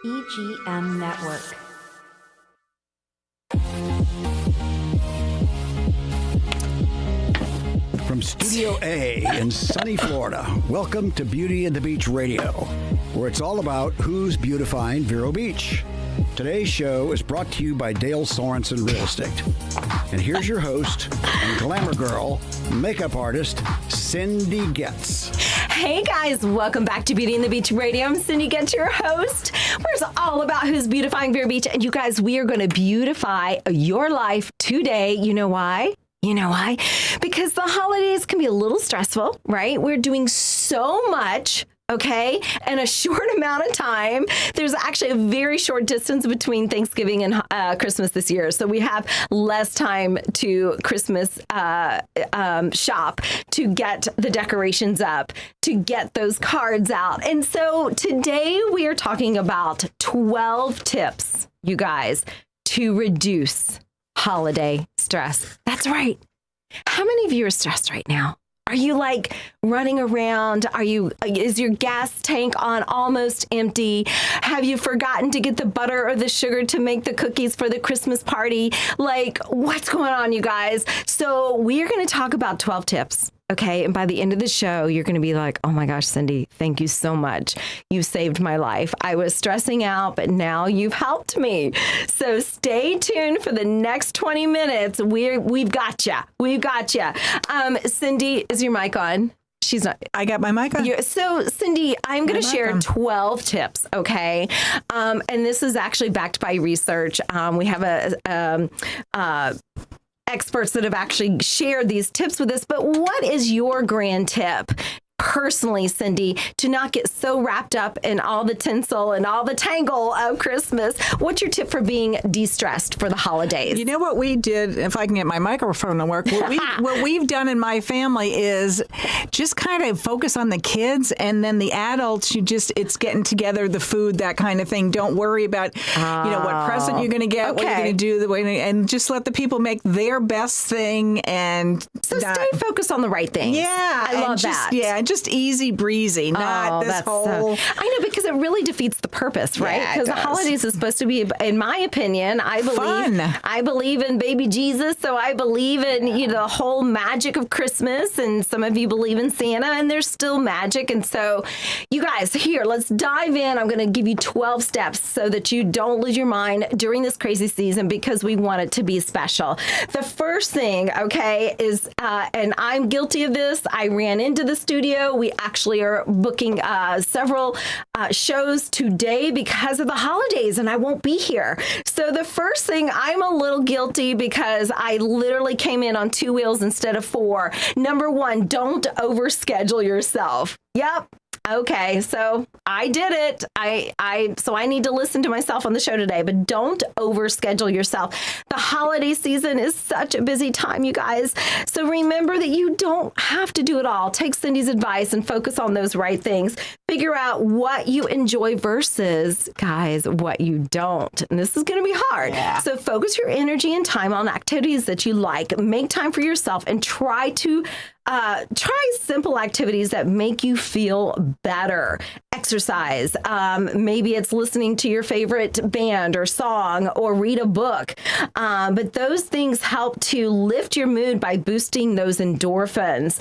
EGM Network. From Studio A in sunny Florida, welcome to Beauty and the Beach Radio, where it's all about who's beautifying Vero Beach. Today's show is brought to you by Dale Sorensen Real Estate. And here's your host and glamour girl, makeup artist, Cindy Getz. Hey guys, welcome back to Beauty and the Beach Radio. I'm Cindy Getz, your host, where it's all about who's beautifying Vero Beach. And you guys, we are going to beautify your life today. You know why? You know why? Because the holidays can be a little stressful, right? We're doing so much, okay, in a short amount of time. There's actually a very short distance between Thanksgiving and Christmas this year. So we have less time to Christmas shop, to get the decorations up, to get those cards out. And so today we are talking about 12 tips, you guys, to reduce holiday stress. That's right. How many of you are stressed right now? Are you like running around? Is your gas tank on almost empty? Have you forgotten to get the butter or the sugar to make the cookies for the Christmas party? Like, what's going on, you guys? So we are going to talk about 12 tips. Okay. And by the end of the show, you're going to be like, oh my gosh, Cindy, thank you so much. You saved my life. I was stressing out, but now you've helped me. So stay tuned for the next 20 minutes. We've got you. We've got you. Cindy, is your mic on? She's not. I got my mic on. So, Cindy, I'm going to share 12 tips, okay? And this is actually backed by research. We have experts that have actually shared these tips with us. But what is your grand tip? Personally, Cindy, to not get so wrapped up in all the tinsel and all the tangle of Christmas. What's your tip for being de-stressed for the holidays? You know what we did, if I can get my microphone to work, what we've done in my family is just kind of focus on the kids, and then the adults, it's getting together, the food, that kind of thing. Don't worry about, what present you're going to get, what you're going to do, and just let the people make their best thing. And so stay focused on the right things. Yeah. I love that. Yeah. Just easy breezy, not this whole. I know, because it really defeats the purpose, right? Because the holidays is supposed to be, in my opinion, I believe in baby Jesus, so I believe in the whole magic of Christmas, and some of you believe in Santa, and there's still magic. And so, you guys, here, let's dive in. I'm going to give you 12 steps so that you don't lose your mind during this crazy season, because we want it to be special. The first thing, okay, is, and I'm guilty of this. I ran into the studio. We actually are booking several shows today because of the holidays, and I won't be here. So the first thing, I'm a little guilty because I literally came in on 2 wheels instead of 4. Number 1, don't overschedule yourself. Yep. Okay, so I did it. So I need to listen to myself on the show today, but don't overschedule yourself. The holiday season is such a busy time, you guys. So remember that you don't have to do it all. Take Cindy's advice and focus on those right things. Figure out what you enjoy versus, guys, what you don't. And this is going to be hard. Yeah. So focus your energy and time on activities that you like. Make time for yourself and try simple activities that make you feel better. Exercise. Maybe it's listening to your favorite band or song, or read a book. But those things help to lift your mood by boosting those endorphins.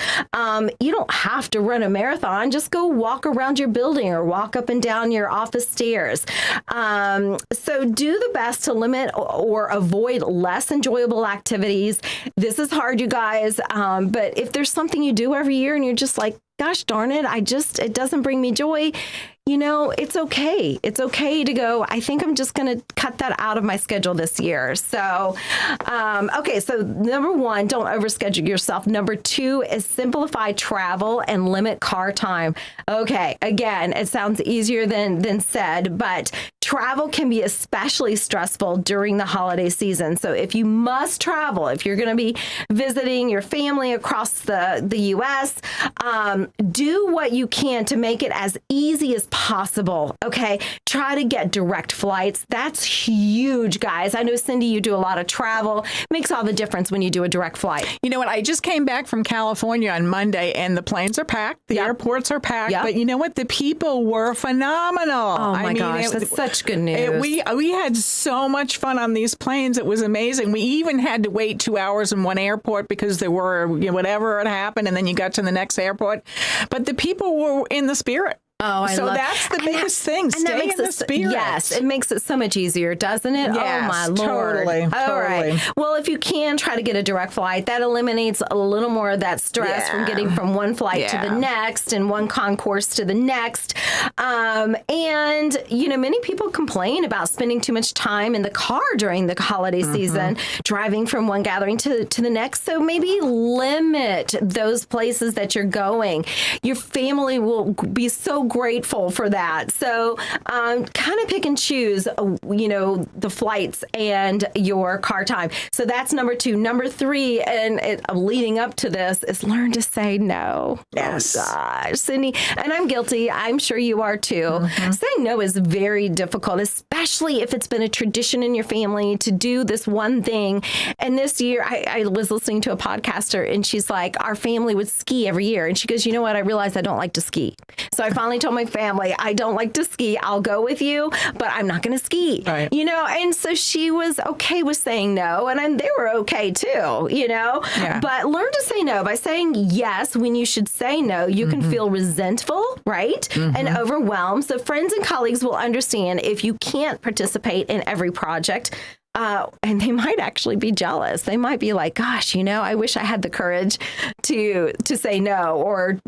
You don't have to run a marathon. Just go walk around your building or walk up and down your office stairs. So do the best to limit or avoid less enjoyable activities. This is hard, you guys. But if there's something you do every year and you're just like, gosh darn it, it doesn't bring me joy, it's okay. It's okay to go, I think I'm just going to cut that out of my schedule this year. So, okay. So number 1, don't overschedule yourself. Number 2 is simplify travel and limit car time. Okay. Again, it sounds easier than said, but travel can be especially stressful during the holiday season. So if you must travel, if you're going to be visiting your family across the U.S., do what you can to make it as easy as possible. Okay. Try to get direct flights. That's huge, guys. I know, Cindy, you do a lot of travel. Makes all the difference when you do a direct flight. You know what? I just came back from California on Monday, and the planes are packed. The airports are packed. But you know what? The people were phenomenal. Oh my gosh. That's such such good news. We had so much fun on these planes. It was amazing. We even had to wait 2 hours in one airport because there were whatever had happened, and then you got to the next airport. But the people were in the spirit. Oh, so that's the biggest thing. Stay in the spirit. Yes, it makes it so much easier, doesn't it? Yes, oh, my Lord. Totally. All right. Well, if you can try to get a direct flight, that eliminates a little more of that stress from getting from one flight to the next and one concourse to the next. And, many people complain about spending too much time in the car during the holiday season, driving from one gathering to the next. So maybe limit those places that you're going. Your family will be so grateful for that. So kind of pick and choose, the flights and your car time. So that's number 2. Number 3, and leading up to this, is learn to say no. Yes. Oh, gosh, Cindy. And I'm guilty. I'm sure you are too. Saying no is very difficult, especially if it's been a tradition in your family to do this one thing. And this year, I was listening to a podcaster, and she's like, our family would ski every year. And she goes, you know what? I realized I don't like to ski. So I finally told my family, I don't like to ski. I'll go with you, but I'm not going to ski. Right. And so she was okay with saying no, and they were okay too, Yeah. But learn to say no by saying yes when you should say no. You can feel resentful, right? And overwhelmed. So friends and colleagues will understand if you can't participate in every project. And they might actually be jealous. They might be like, gosh, I wish I had the courage to say no or,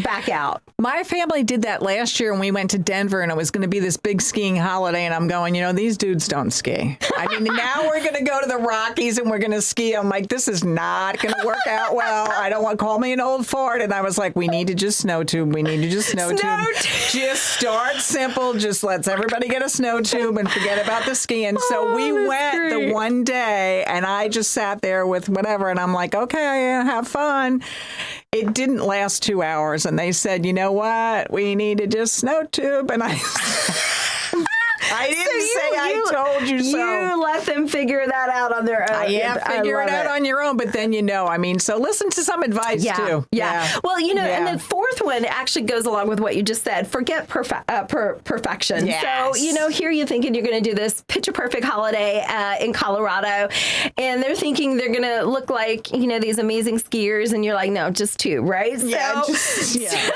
back out. My family did that last year when we went to Denver, and it was going to be this big skiing holiday. And I'm going, these dudes don't ski. I mean, now we're going to go to the Rockies and we're going to ski. I'm like, this is not going to work out well. I don't want to call me an old fart. And I was like, we need to just snow tube. We need to just snow tube. Just start simple. Just let's everybody get a snow tube and forget about the skiing. So we went the one day, and I just sat there with whatever, and I'm like, okay, have fun. It didn't last 2 hours, and they said, you know what? We need to just snow tube, and I didn't say I told you so. You let them figure that out on their own. Figure it out on your own, but then so listen to some advice too. Yeah. Well, and the fourth one actually goes along with what you just said. Forget perfection. Yes. So, here you're thinking you're going to do this picture perfect holiday in Colorado, and they're thinking they're going to look like, these amazing skiers, and you're like, no, just 2, right? Yeah,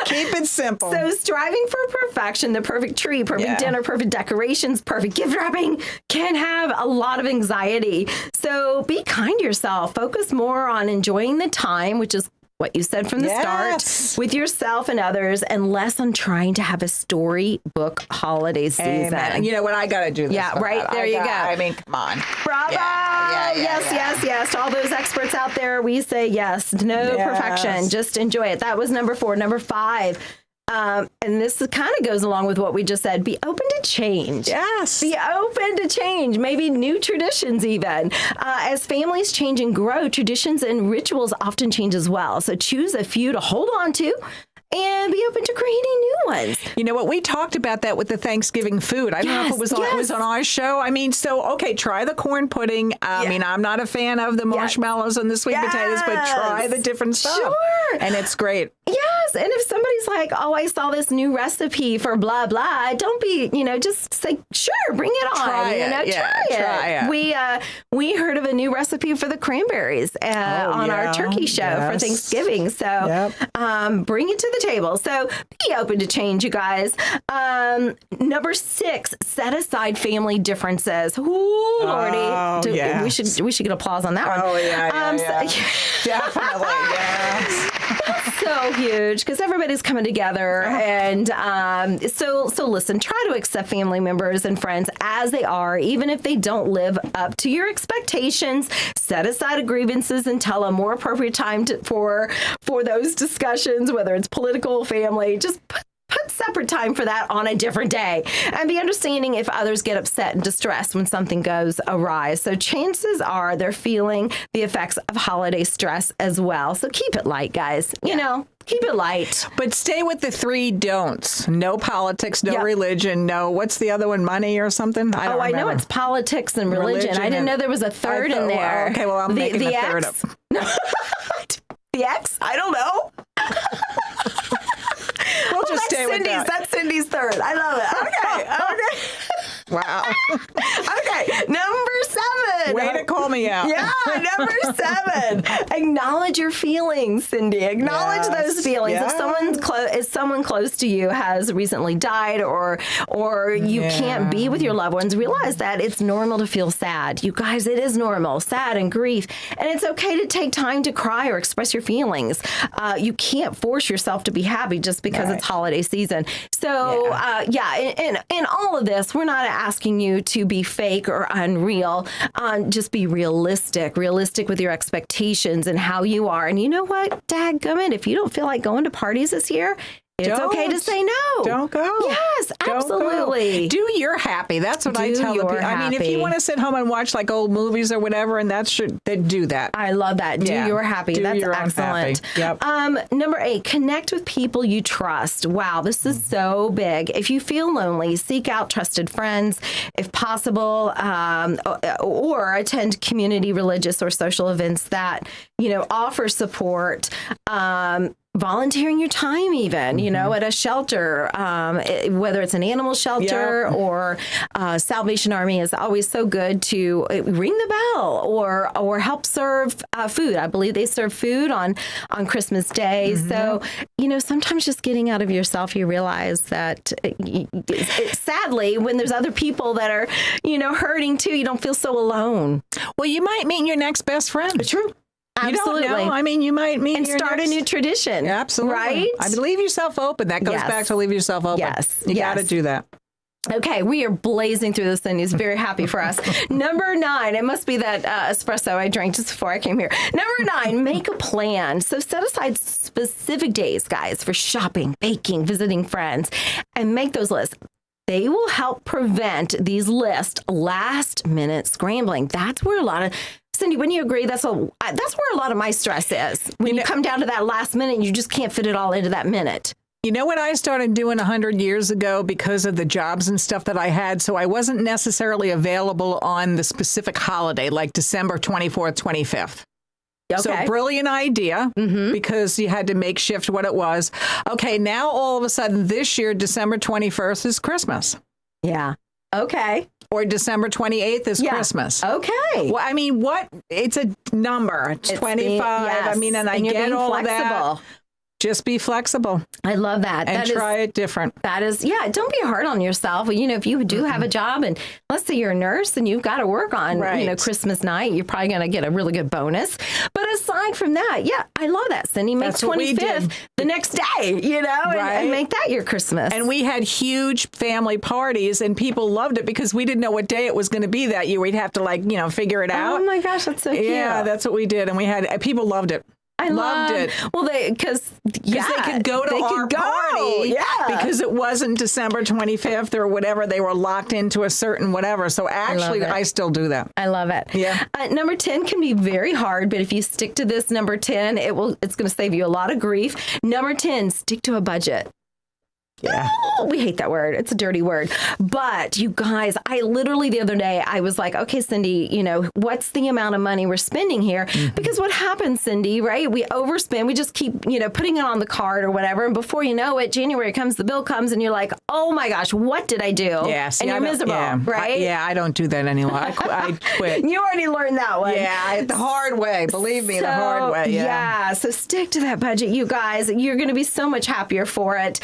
keep it simple. So striving for perfection, the perfect tree, perfect dinner, perfect decorations, perfect gift wrapping can have a lot of anxiety. So be kind to yourself. Focus more on enjoying the time, which is what you said from the start, with yourself and others, and less on trying to have a storybook holiday season. Amen. You know what? I got to do this. Yeah, right. There you go. I mean, come on. Bravo. Yes. To all those experts out there, we say yes. No perfection. Just enjoy it. That was number 4. Number 5. And this kind of goes along with what we just said. Be open to change. Yes. Be open to change. Maybe new traditions even. As families change and grow, traditions and rituals often change as well. So choose a few to hold on to and be open to creating new ones. You know what? We talked about that with the Thanksgiving food. I don't know if it was on our show. I mean, try the corn pudding. I mean, I'm not a fan of the marshmallows and the sweet potatoes, but try the different stuff. Sure. And it's great. Yes. And if somebody's like, oh, I saw this new recipe for blah, blah, don't be, just say, sure, bring it on. Try it. We heard of a new recipe for the cranberries on our turkey show for Thanksgiving. So bring it to the table. So be open to change, you guys. Number 6, set aside family differences. Ooh, Lordy. Yes. We should get applause on that one. Oh, yeah. Definitely, yes. So huge because everybody's coming together. And so listen, try to accept family members and friends as they are, even if they don't live up to your expectations. Set aside grievances and tell a more appropriate time for those discussions, whether it's political, family. Just put separate time for that on a different day, and be understanding if others get upset and distressed when something goes awry. So chances are they're feeling the effects of holiday stress as well. So keep it light, guys. Keep it light. But stay with the 3 don'ts. No politics, no religion, no, what's the other one, money or something? I don't remember. I know it's politics and religion. I didn't know there was a third in there. Okay, well, I'm making the third up. The X? I don't know. We'll just stay with that. That's Cindy's third. I love it. Okay. Wow. Okay, number 7. Way to call me out. Yeah, number 7. Acknowledge your feelings, Cindy. Acknowledge those feelings. Yes. If someone close to you has recently died, or you can't be with your loved ones, realize that it's normal to feel sad. You guys, it is normal, sad and grief, and it's okay to take time to cry or express your feelings. You can't force yourself to be happy just because it's holiday season. So, in all of this, we're not asking you to be fake or unreal. Just be realistic with your expectations and how you are. And you know what? Dadgummit, if you don't feel like going to parties this year, it's okay to say no. Don't go. Yes, absolutely. Do your happy. That's what I tell the people. I mean, if you want to sit home and watch like old movies or whatever, and then do that. I love that. Do your happy. Do That's your excellent. Yep. Number 8, connect with people you trust. Wow, this is so big. If you feel lonely, seek out trusted friends, if possible, or attend community, religious, or social events that, offer support. Volunteering your time even, at a shelter, whether it's an animal shelter or Salvation Army is always so good to ring the bell or help serve food. I believe they serve food on Christmas Day. So, sometimes just getting out of yourself, you realize that sadly, when there's other people that are, hurting too, you don't feel so alone. Well, you might meet your next best friend. True. Absolutely. You don't know. I mean, you might meet and start a new tradition. Absolutely. Right? I mean, leave yourself open. That goes back to leave yourself open. Yes. You got to do that. Okay, we are blazing through this thing. He's very happy for us. Number 9, it must be that espresso I drank just before I came here. Number 9, make a plan. So set aside specific days, guys, for shopping, baking, visiting friends, and make those lists. They will help prevent these last-minute scrambling. That's where a lot of... Cindy, wouldn't you agree? That's where a lot of my stress is. When you come down to that last minute, and you just can't fit it all into that minute. You know what I started doing 100 years ago because of the jobs and stuff that I had? So I wasn't necessarily available on the specific holiday, like December 24th, 25th. Okay. So brilliant idea because you had to make shift what it was. Okay, now all of a sudden this year, December 21st is Christmas. Yeah. Okay. Or December 28th is Christmas. Okay. Well, I mean, it's a number. It's 25. I mean, and I get all of that. Just be flexible. I love that. And try it different. That is, don't be hard on yourself. If you do have a job and let's say you're a nurse and you've got to work on, Christmas night, you're probably going to get a really good bonus. But aside from that, I love that, Cindy. Make 25th the next day, and make that your Christmas. And we had huge family parties and people loved it because we didn't know what day it was going to be that year. We'd have to figure it out. Oh my gosh, that's so cute. Yeah, that's what we did. And people loved it. I loved it. Well, because they could go to our party because it wasn't December 25th or whatever. They were locked into a certain whatever. So actually, I still do that. I love it. Yeah. Number 10 can be very hard, but if you stick to this number 10, it's going to save you a lot of grief. Number 10, stick to a budget. Yeah. Oh, we hate that word. It's a dirty word. But you guys, I literally the other day, I was like, okay, Cindy, what's the amount of money we're spending here? Because what happens, Cindy, right? We overspend. We just keep, putting it on the card or whatever. And before you know it, January comes, the bill comes, and you're like, oh my gosh, what did I do? Yeah, and you're miserable, right? I don't do that anymore. I quit. You already learned that one. Yeah, the hard way. Believe me, the hard way. Yeah. So stick to that budget, you guys. You're going to be so much happier for it.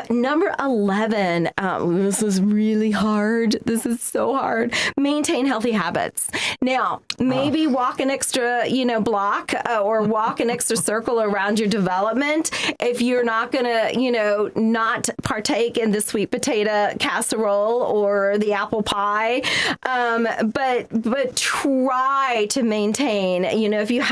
Number 11, this is really hard. This is so hard. Maintain healthy habits. Now, maybe walk an extra, block or walk an extra circle around your development. If you're not going to, not partake in the sweet potato casserole or the apple pie, but try to maintain, if you're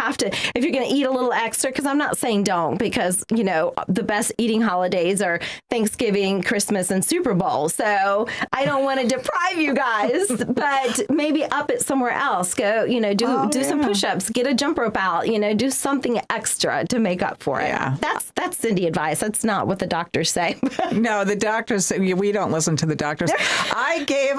going to eat a little extra, because I'm not saying don't, because, the best eating holidays are Thanksgiving, Christmas, and Super Bowl. So I don't want to deprive you guys, but maybe up it somewhere else. Go, do some push-ups, get a jump rope out, do something extra to make up for it. Yeah. That's Cindy advice. That's not what the doctors say. No, the doctors say, we don't listen to the doctors. I gave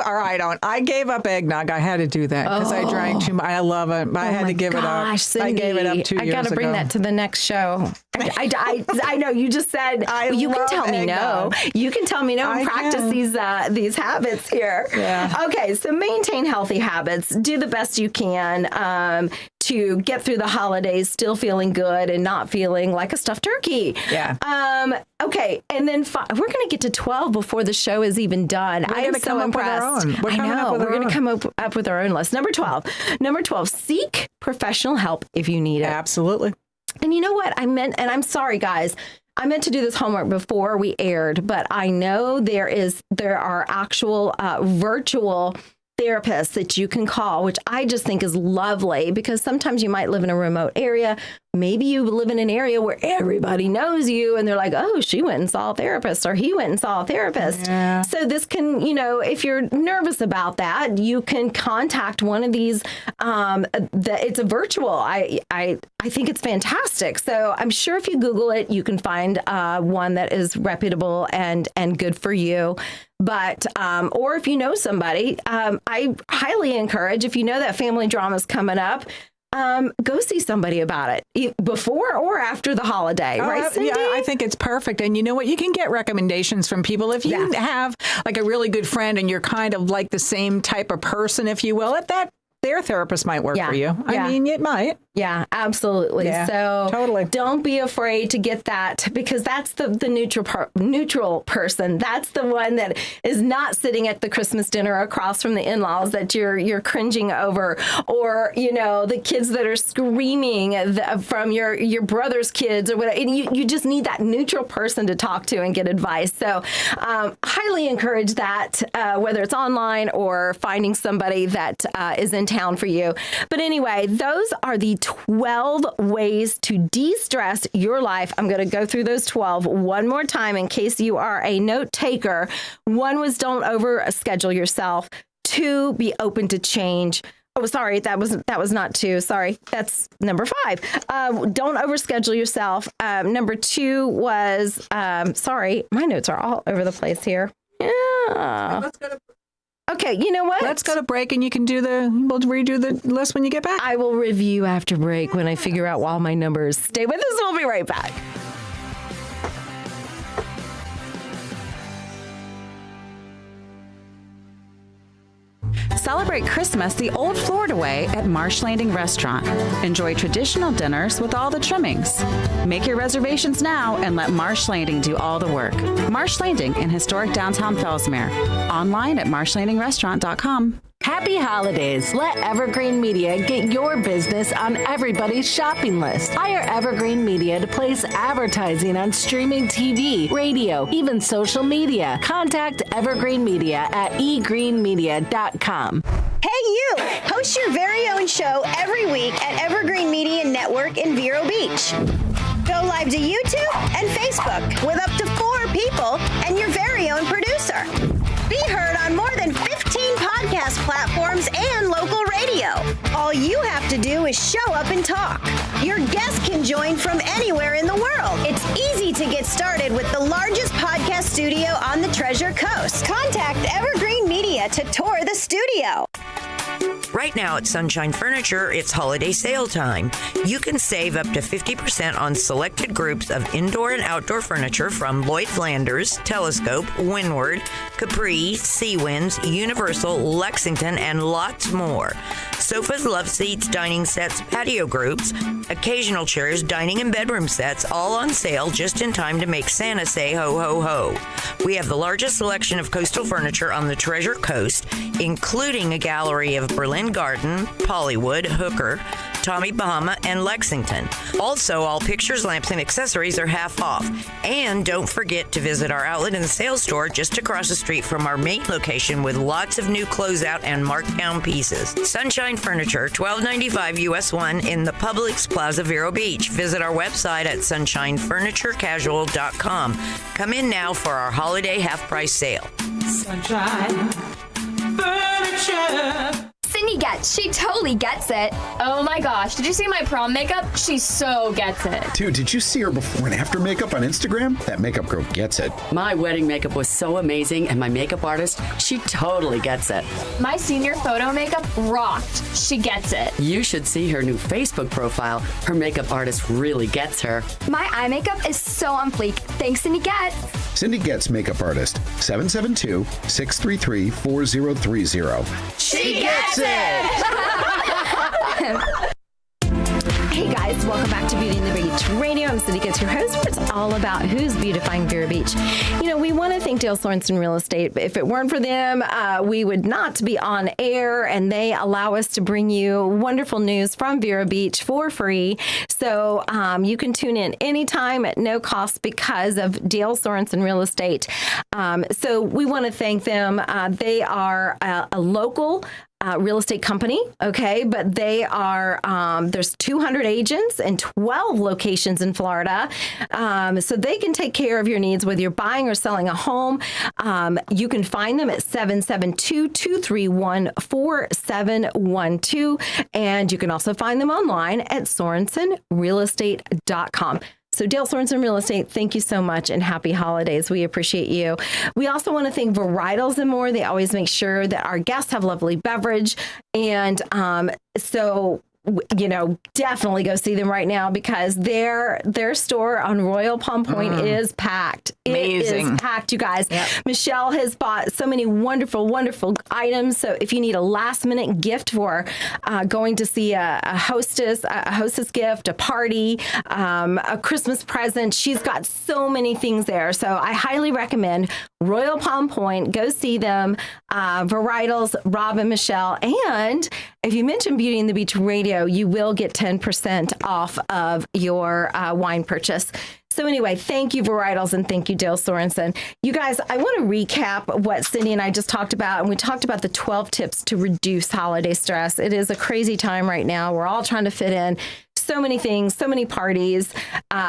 up eggnog. I had to do that because I drank too much. I love it, but I had to give it up. Cindy, I gave it up 2 years ago. I got to bring that to the next show. I know you just said, you can tell me no. no. You can tell me no and practice these habits here. Yeah. Okay, so maintain healthy habits. Do the best you can to get through the holidays still feeling good and not feeling like a stuffed turkey. Yeah. Okay, and then we're going to get to 12 before the show is even done. I am so impressed. We're going to come up with our own list. Number 12, seek professional help if you need it. Absolutely. And you know what I meant, and I'm sorry, guys. I meant to do this homework before we aired, but I know there are actual virtual therapists that you can call, which I just think is lovely, because sometimes you might live in a remote area. Maybe you live in an area where everybody knows you and they're like, oh, she went and saw a therapist, or he went and saw a therapist. Yeah. So this can, if you're nervous about that, you can contact one of these. It's a virtual. I think it's fantastic. So I'm sure if you Google it, you can find one that is reputable and good for you. But, or if you know somebody, I highly encourage, if you know that family drama is coming up, go see somebody about it before or after the holiday, right, Cindy? Yeah, I think it's perfect. And you know what? You can get recommendations from people. If you have like a really good friend and you're kind of like the same type of person, if you will, their therapist might work for you. I mean, it might. Yeah, absolutely. Yeah, so totally. Don't be afraid to get that, because that's the neutral person. That's the one that is not sitting at the Christmas dinner across from the in-laws that you're cringing over, or the kids that are screaming from your brother's kids or whatever. And you just need that neutral person to talk to and get advice. So highly encourage that, whether it's online or finding somebody that is in town for you. But anyway, those are the 12 ways to de-stress your life. I'm going to go through those 12 one more time in case you are a note taker. 1 was don't overschedule yourself. 2, be open to change. Oh, sorry, that was not 2. Sorry, that's number 5. Don't overschedule yourself. Number 2 was, sorry, my notes are all over the place here. Yeah. Let's go to Okay, you know what? Let's go to break, and we'll redo the list when you get back. I will review after break when I figure out all my numbers. Stay with us. We'll be right back. Celebrate Christmas the old Florida way at Marsh Landing Restaurant. Enjoy traditional dinners with all the trimmings. Make your reservations now and let Marsh Landing do all the work. Marsh Landing in historic downtown Fellsmere. Online at marshlandingrestaurant.com. Happy holidays. Let Evergreen Media get your business on everybody's shopping list. Hire Evergreen Media to place advertising on streaming TV, radio, even social media. Contact Evergreen Media at egreenmedia.com. Hey, you! Host your very own show every week at Evergreen Media Network in Vero Beach. Go live to YouTube and Facebook with up to 4 people and your very own producer. Be heard on more than 15 podcast platforms and local radio. All you have to do is show up and talk. Your guests can join from anywhere in the world. It's easy to get started with the largest podcast studio on the Treasure Coast. Contact Evergreen Media to tour the studio. Right now at Sunshine Furniture, it's holiday sale time. You can save up to 50% on selected groups of indoor and outdoor furniture from Lloyd Flanders, Telescope, Windward, Capri, Seawinds, Universal, Lexington, and lots more. Sofas, love seats, dining sets, patio groups, occasional chairs, dining and bedroom sets, all on sale just in time to make Santa say ho, ho, ho. We have the largest selection of coastal furniture on the Treasure Coast, including a gallery of Berlin Garden, Pollywood, Hooker, Tommy Bahama, and Lexington. Also, all pictures, lamps, and accessories are half off. And don't forget to visit our outlet and sales store just across the street from our main location with lots of new closeout and markdown pieces. Sunshine Furniture, 1295 US 1 in the Publix Plaza, Vero Beach. Visit our website at sunshinefurniturecasual.com. Come in now for our holiday half-price sale. Sunshine Furniture. Cindy gets. She totally gets it. Oh my gosh, did you see my prom makeup? She so gets it. Dude, did you see her before and after makeup on Instagram? That makeup girl gets it. My wedding makeup was so amazing, and my makeup artist, she totally gets it. My senior photo makeup rocked. She gets it. You should see her new Facebook profile. Her makeup artist really gets her. My eye makeup is so on fleek. Thanks, Cindy Gets. Cindy Getz Makeup Artist, 772-633-4030. She gets it! Hey guys, welcome back to Beauty and the Beach Radio. I'm Cindy Getz, your host, where it's all about who's beautifying Vero Beach. You know, we want to thank Dale Sorensen Real Estate. If it weren't for them, we would not be on air, and they allow us to bring you wonderful news from Vero Beach for free. So you can tune in anytime at no cost because of Dale Sorensen Real Estate. So we want to thank them. They are a local real estate company, okay, but they are, there's 200 agents and 12 locations in Florida, so they can take care of your needs whether you're buying or selling a home. You can find them at 772-231-4712, and you can also find them online at SorensenRealEstate.com. So Dale Sorensen Real Estate, thank you so much, and happy holidays. We appreciate you. We also want to thank Varietals and More. They always make sure that our guests have lovely beverage. And so, you know, definitely go see them right now because their store on Royal Palm Point is packed. Amazing. It is packed, you guys. Yep. Michelle has bought so many wonderful, wonderful items. So if you need a last minute gift for going to see a hostess gift, a party, a Christmas present, she's got so many things there. So I highly recommend Royal Palm Point. Go see them. Varietals, Rob and Michelle. And if you mention Beauty and the Beach Radio, you will get 10% off of your wine purchase. So anyway, thank you, Varietals, and thank you, Dale Sorensen. You guys, I want to recap what Cindy and I just talked about, and we talked about the 12 tips to reduce holiday stress. It is a crazy time right now. We're all trying to fit in so many things, so many parties,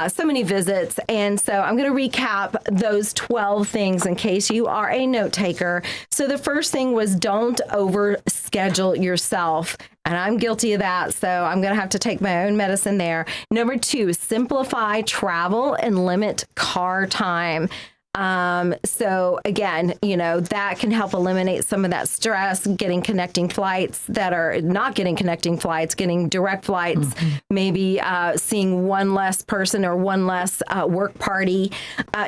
so many visits. And so I'm going to recap those 12 things in case you are a note taker. So the first thing was don't overschedule yourself. And I'm guilty of that. So I'm going to have to take my own medicine there. Number 2, simplify travel and limit car time. So again, you know, that can help eliminate some of that stress, getting connecting flights that are not getting connecting flights, getting direct flights, maybe seeing one less person or one less work party.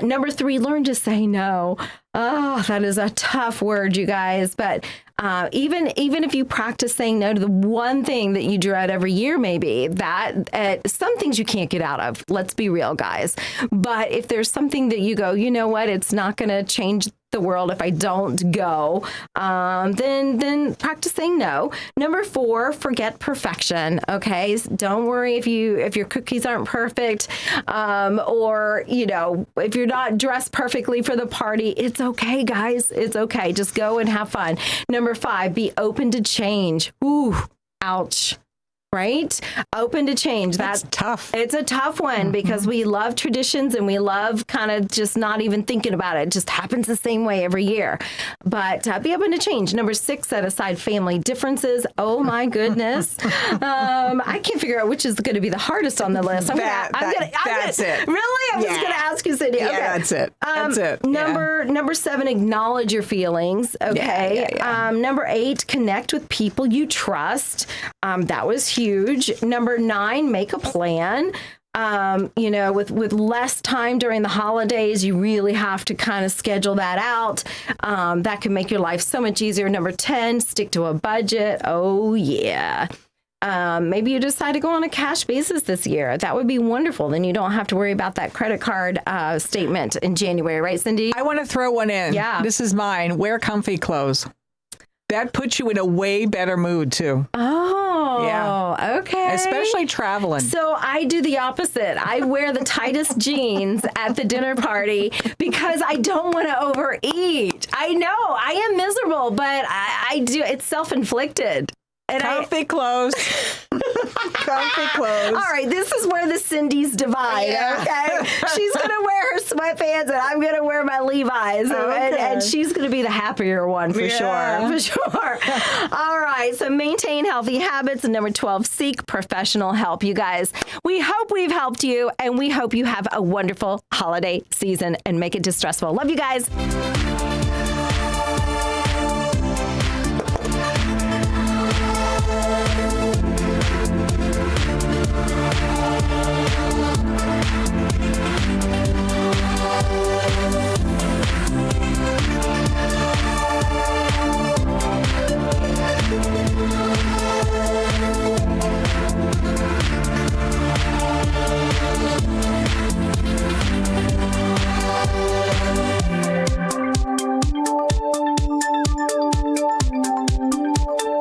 Number 3, learn to say no. Oh, that is a tough word, you guys. But even if you practice saying no to the one thing that you dread every year, maybe that some things you can't get out of. Let's be real, guys. But if there's something that you go, you know what, it's not going to change the world if I don't go, then practice saying no. Number 4, forget perfection. Okay, don't worry if your cookies aren't perfect, or you know if you're not dressed perfectly for the party. It's okay, guys. It's okay. Just go and have fun. Number 5, be open to change. Ooh, ouch. Right? Open to change. That's tough. It's a tough one because we love traditions and we love kind of just not even thinking about it. It just happens the same way every year. But be open to change. Number 6, set aside family differences. Oh my goodness. I can't figure out which is going to be the hardest on the list. That's it. Really? I'm just going to ask you, Cindy. Yeah, okay. that's it. That's it. Number 7, acknowledge your feelings. Okay. Yeah. Number 8, connect with people you trust. That was huge. Number 9, make a plan. You know, with less time during the holidays, you really have to kind of schedule that out. That can make your life so much easier. Number 10, stick to a budget. Oh, yeah. Maybe you decide to go on a cash basis this year. That would be wonderful. Then you don't have to worry about that credit card statement in January. Right, Cindy? I want to throw one in. Yeah. This is mine. Wear comfy clothes. That puts you in a way better mood, too. Oh, yeah. Okay. Especially traveling. So I do the opposite. I wear the tightest jeans at the dinner party because I don't want to overeat. I know I am miserable, but I do. It's self-inflicted. And comfy clothes. Comfy clothes. All right, this is where the Cindy's divide, okay? She's going to wear her sweatpants, and I'm going to wear my Levi's. Okay. And she's going to be the happier one for sure. For sure. All right, so maintain healthy habits. And number 12, seek professional help, you guys. We hope we've helped you, and we hope you have a wonderful holiday season and make it distressful. Love you guys.